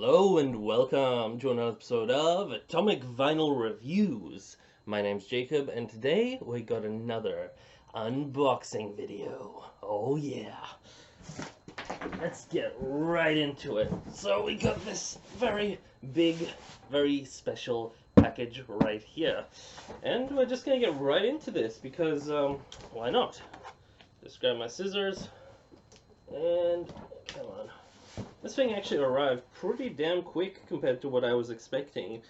Hello and welcome to another episode of Atomic Vinyl Reviews. My name's Jacob and today we got another unboxing video. Oh yeah. Let's get right into it. So we got this very big, very special package right here. And we're just gonna get right into this because, why not? Just grab my scissors and, come on. This thing actually arrived pretty damn quick compared to what I was expecting.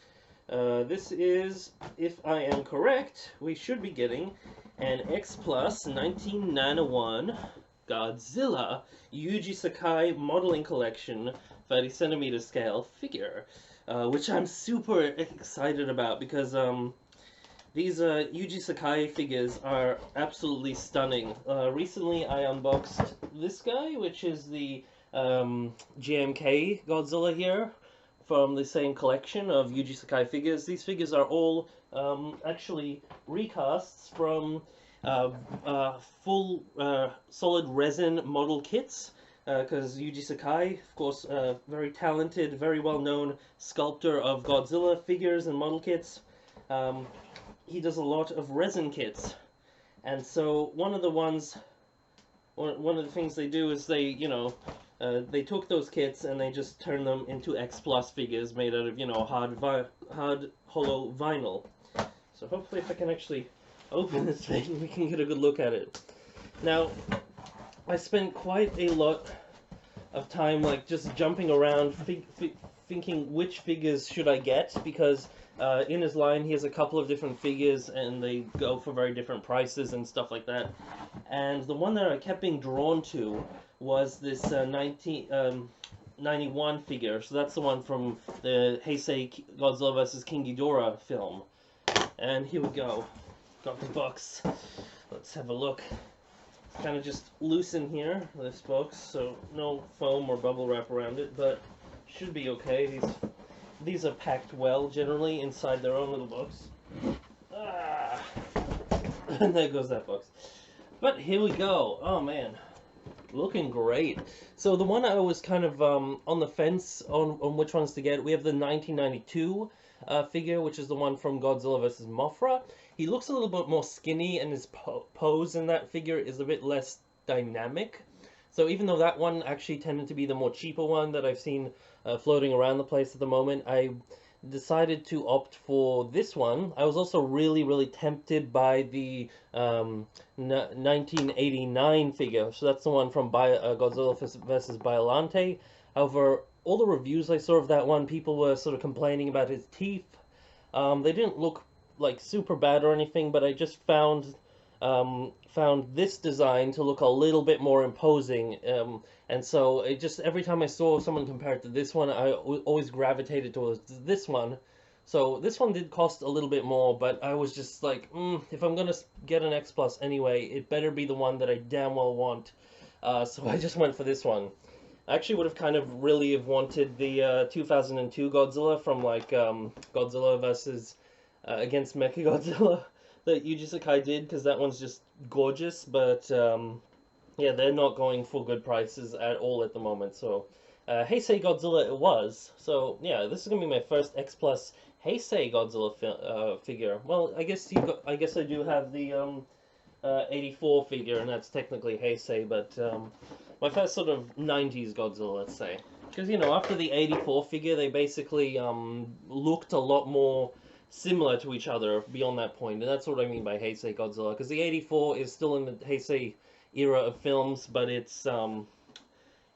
This is, if I am correct, we should be getting an X Plus 1991 Godzilla Yuji Sakai modeling collection 30 centimeter scale figure, which I'm super excited about because these Yuji Sakai figures are absolutely stunning. Recently I unboxed this guy, which is the GMK Godzilla here from the same collection of Yuji Sakai figures. These figures are all actually recasts from full solid resin model kits because Yuji Sakai, of course, very talented, very well-known sculptor of Godzilla figures and model kits. He does a lot of resin kits, and so one of the things they do is they took those kits and they just turned them into X Plus figures made out of, hard hollow vinyl. So hopefully if I can actually open this thing, we can get a good look at it. Now, I spent quite a lot of time just jumping around thinking which figures should I get, because in his line he has a couple of different figures and they go for very different prices and stuff like that. And the one that I kept being drawn to was this 1991 figure. So that's the one from the Heisei Godzilla vs. King Ghidorah film. And here we go. Got the box. Let's have a look. It's kind of just loose in here, this box, so no foam or bubble wrap around it, but should be okay. These are packed well, generally, inside their own little box. And there goes that box. But here we go. Oh man, looking great. So the one I was kind of on the fence on which ones to get, we have the 1992 figure, which is the one from Godzilla vs. Mothra. He looks a little bit more skinny, and his pose in that figure is a bit less dynamic. So even though that one actually tended to be the more cheaper one that I've seen floating around the place at the moment, I decided to opt for this one. I was also really tempted by the 1989 figure, so that's the one from Godzilla vs. Biollante. However, all the reviews I saw of that one, people were sort of complaining about his teeth. They didn't look like super bad or anything, but I just found this design to look a little bit more imposing, and so it just, every time I saw someone compare it to this one, I always gravitated towards this one. So this one did cost a little bit more, but I was just like, if I'm gonna get an X Plus anyway, it better be the one that I damn well want. So I just went for this one. I actually would have kind of really have wanted the 2002 Godzilla from Godzilla vs. Against Mechagodzilla that Yuji Sakai did, because that one's just gorgeous, but yeah, they're not going for good prices at all at the moment. So Heisei Godzilla it was. So yeah, this is gonna be my first X Plus Heisei Godzilla figure. Well, I guess I do have the 84 figure, and that's technically Heisei, but my first sort of 90s Godzilla, let's say. Because, after the 84 figure, they basically looked a lot more similar to each other beyond that point, and that's what I mean by Heisei Godzilla, because the 84 is still in the Heisei era of films, but it's,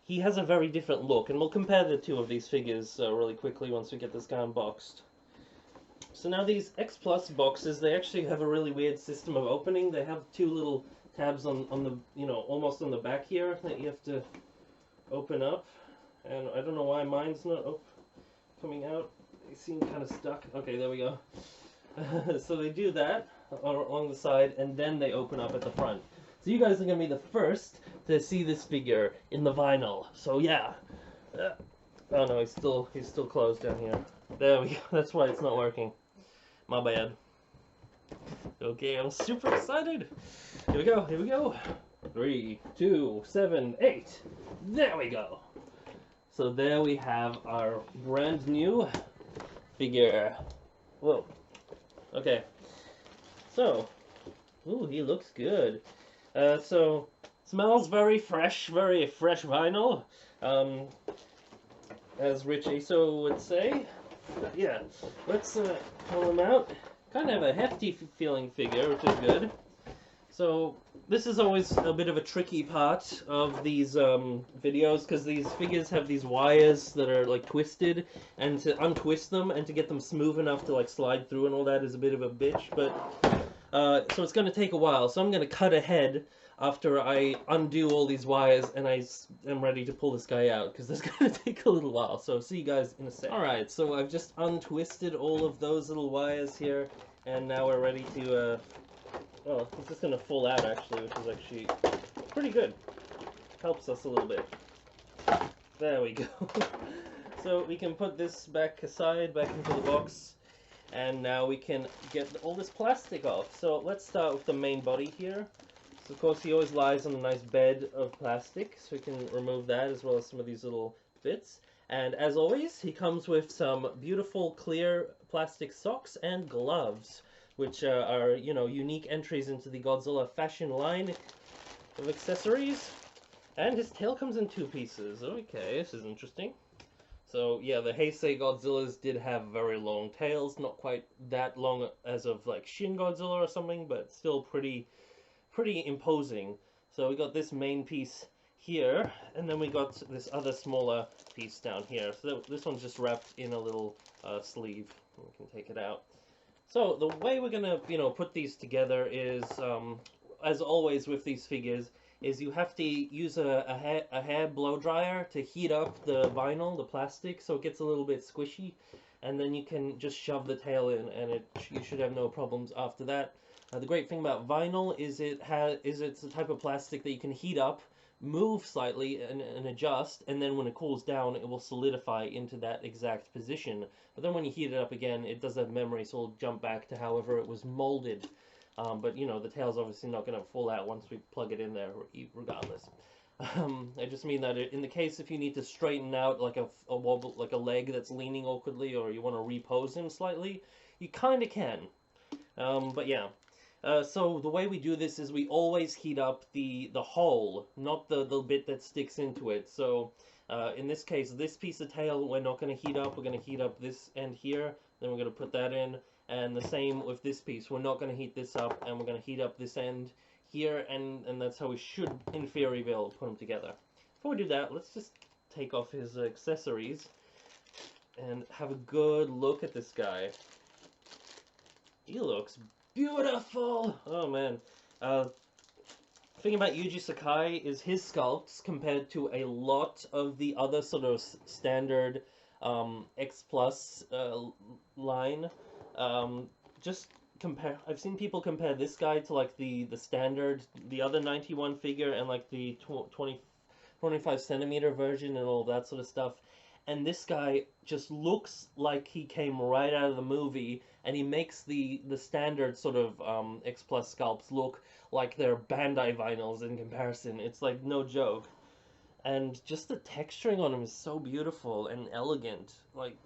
he has a very different look, and we'll compare the two of these figures really quickly once we get this guy unboxed. So now these X Plus boxes, they actually have a really weird system of opening. They have two little tabs on the, almost on the back here that you have to open up, and I don't know why mine's not coming out. They seem kind of stuck. Okay, there we go. So they do that along the side, and then they open up at the front. So you guys are going to be the first to see this figure in the vinyl. So yeah. Oh no, he's still closed down here. There we go. That's why it's not working. My bad. Okay, I'm super excited. Here we go, here we go. 3, 2, 7, 8. There we go. So there we have our brand new figure. Whoa. Okay. So, ooh, he looks good. So, smells very fresh vinyl. Um, as Rich Aso would say. Yeah, let's pull him out. Kind of a hefty feeling figure, which is good. So this is always a bit of a tricky part of these videos, because these figures have these wires that are like twisted, and to untwist them and to get them smooth enough to like slide through and all that is a bit of a bitch. But so it's going to take a while. So I'm going to cut ahead after I undo all these wires and I am ready to pull this guy out, because that's going to take a little while. So see you guys in a sec. Alright, so I've just untwisted all of those little wires here, and now we're ready to, well, it's just going to fall out actually, which is actually pretty good. Helps us a little bit. There we go. So we can put this back aside, back into the box. And now we can get all this plastic off. So let's start with the main body here. So of course he always lies on a nice bed of plastic, so we can remove that as well as some of these little bits. And as always, he comes with some beautiful clear plastic socks and gloves, which are, you know, unique entries into the Godzilla fashion line of accessories. And his tail comes in 2 pieces. Okay, this is interesting. So yeah, the Heisei Godzillas did have very long tails, not quite that long as of like Shin Godzilla or something, but still pretty imposing. So we got this main piece here, and then we got this other smaller piece down here. So this one's just wrapped in a little sleeve. We can take it out. So the way we're gonna, you know, put these together is, as always with these figures, is you have to use a hair blow dryer to heat up the vinyl, the plastic, so it gets a little bit squishy, and then you can just shove the tail in, and you should have no problems after that. The great thing about vinyl is it's a type of plastic that you can heat up, move slightly, and adjust, and then when it cools down, it will solidify into that exact position. But then when you heat it up again, it does have memory, so it'll jump back to however it was molded. But, you know, the tail's obviously not going to fall out once we plug it in there, regardless. I just mean that in the case if you need to straighten out like a wobble, like a leg that's leaning awkwardly, or you want to repose him slightly, you kind of can. But yeah. So the way we do this is we always heat up the hole, not the bit that sticks into it. So in this case, this piece of tail we're not going to heat up. We're going to heat up this end here, then we're going to put that in. And the same with this piece. We're not going to heat this up, and we're going to heat up this end here, and that's how we should, in theory, be able to put them together. Before we do that, let's just take off his accessories and have a good look at this guy. He looks beautiful! Oh, man. The thing about Yuji Sakai is his sculpts, compared to a lot of the other sort of standard X Plus line, just compare. I've seen people compare this guy to like the standard, the other 91 figure, and like the 25 centimeter version and all that sort of stuff. And this guy just looks like he came right out of the movie, and he makes the standard sort of X Plus sculpts look like they're Bandai vinyls in comparison. It's like no joke. And just the texturing on him is so beautiful and elegant. Like,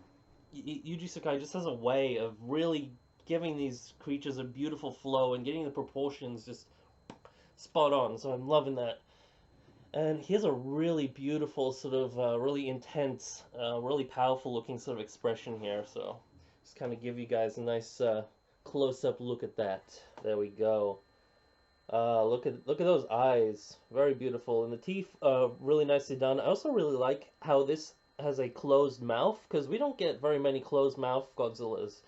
Yuji Sakai just has a way of really giving these creatures a beautiful flow and getting the proportions just spot on, so I'm loving that. And he has a really beautiful, sort of, really intense, really powerful looking sort of expression here, so just kind of give you guys a nice close-up look at that. There we go. Look at those eyes, very beautiful, and the teeth, really nicely done. I also really like how this has a closed mouth, because we don't get very many closed mouth Godzillas.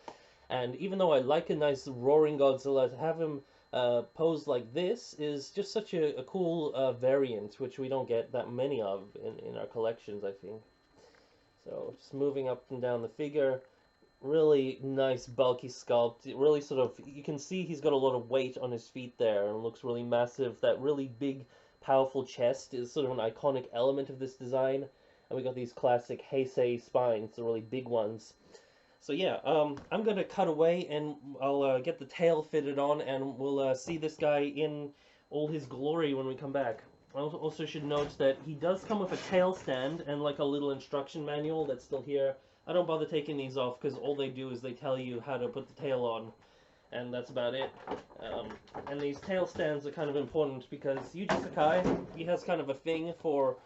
And even though I like a nice roaring Godzilla, to have him posed like this is just such a cool variant, which we don't get that many of in our collections, I think. So just moving up and down the figure, really nice bulky sculpt. It really sort of, you can see he's got a lot of weight on his feet there and looks really massive. That really big, powerful chest is sort of an iconic element of this design. And we got these classic Heisei spines, the really big ones. So yeah, I'm going to cut away, and I'll get the tail fitted on, and we'll see this guy in all his glory when we come back. I also should note that he does come with a tail stand and like a little instruction manual that's still here. I don't bother taking these off because all they do is they tell you how to put the tail on, and that's about it. And these tail stands are kind of important because Yuji Sakai, he has kind of a thing for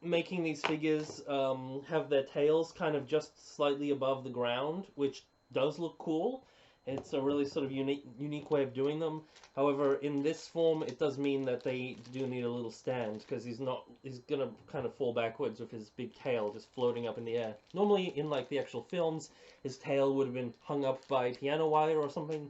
making these figures have their tails kind of just slightly above the ground, which does look cool. It's a really sort of unique way of doing them. However, in this form, it does mean that they do need a little stand because he's gonna kind of fall backwards with his big tail just floating up in the air. Normally, in like the actual films, his tail would have been hung up by piano wire or something,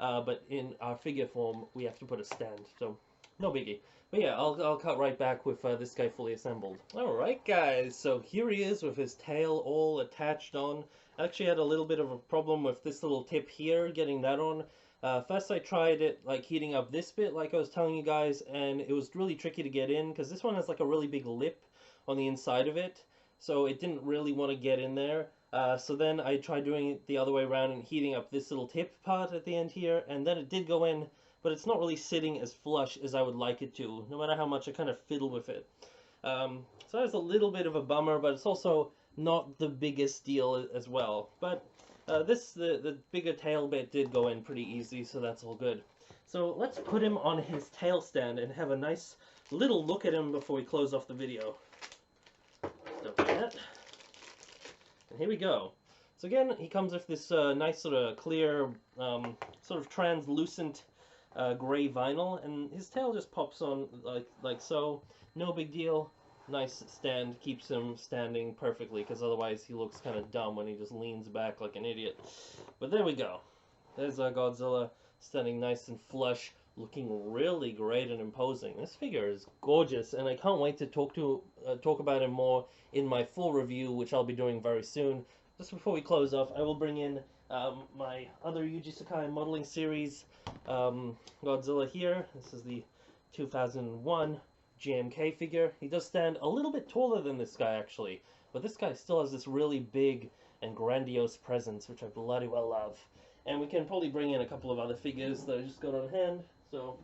but in our figure form, we have to put a stand. So, no biggie. But yeah, I'll cut right back with this guy fully assembled. Alright guys, so here he is with his tail all attached on. I actually had a little bit of a problem with this little tip here, getting that on. First I tried it like heating up this bit like I was telling you guys, and it was really tricky to get in because this one has like a really big lip on the inside of it, so it didn't really want to get in there. So then I tried doing it the other way around and heating up this little tip part at the end here, and then it did go in, but it's not really sitting as flush as I would like it to, no matter how much I kind of fiddle with it. So that's a little bit of a bummer, but it's also not the biggest deal as well. But the bigger tail bit did go in pretty easy, so that's all good. So let's put him on his tail stand and have a nice little look at him before we close off the video. Don't do that. And here we go. So again, he comes with this nice sort of clear, sort of translucent gray vinyl, and his tail just pops on like so. No big deal. Nice stand, keeps him standing perfectly, because otherwise he looks kind of dumb when he just leans back like an idiot. But there we go. There's our Godzilla standing nice and flush, looking really great and imposing. This figure is gorgeous, and I can't wait to talk about him more in my full review, which I'll be doing very soon. Just before we close off, I will bring in my other Yuji Sakai modeling series Godzilla here. This is the 2001 GMK figure. He does stand a little bit taller than this guy actually, but this guy still has this really big and grandiose presence, which I bloody well love. And we can probably bring in a couple of other figures that I just got on hand. So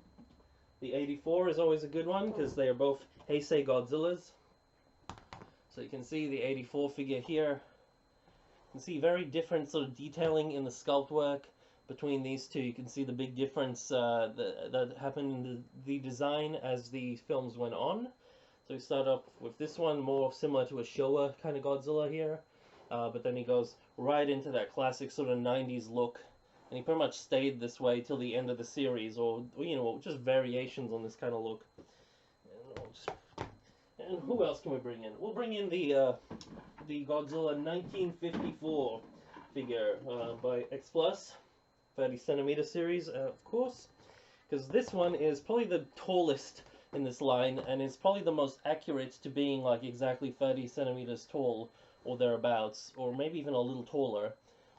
the 84 is always a good one because they are both Heisei Godzillas. So you can see the 84 figure here. You can see very different sort of detailing in the sculpt work between these two. You can see the big difference that happened in the design as the films went on. So we start up with this one, more similar to a Showa kind of Godzilla here, but then he goes right into that classic sort of 90s look, and he pretty much stayed this way till the end of the series, or you know, just variations on this kind of look. And who else can we bring in? We'll bring in the Godzilla 1954 figure by X Plus. 30 centimeter series, of course, because this one is probably the tallest in this line and is probably the most accurate to being like exactly 30 centimeters tall or thereabouts, or maybe even a little taller.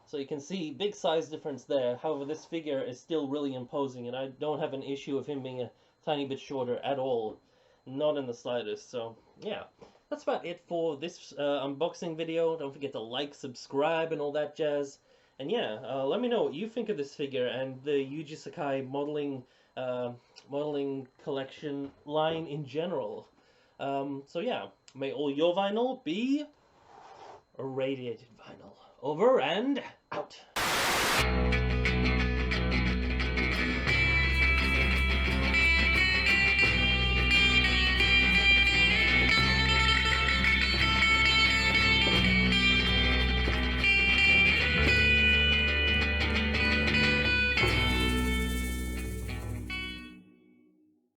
So you can see big size difference there. However, this figure is still really imposing, and I don't have an issue with him being a tiny bit shorter at all, not in the slightest. So yeah, that's about it for this unboxing video. Don't forget to like, subscribe, and all that jazz. And yeah, let me know what you think of this figure and the Yuji Sakai modeling collection line in general. So yeah, may all your vinyl be irradiated vinyl. Over and out.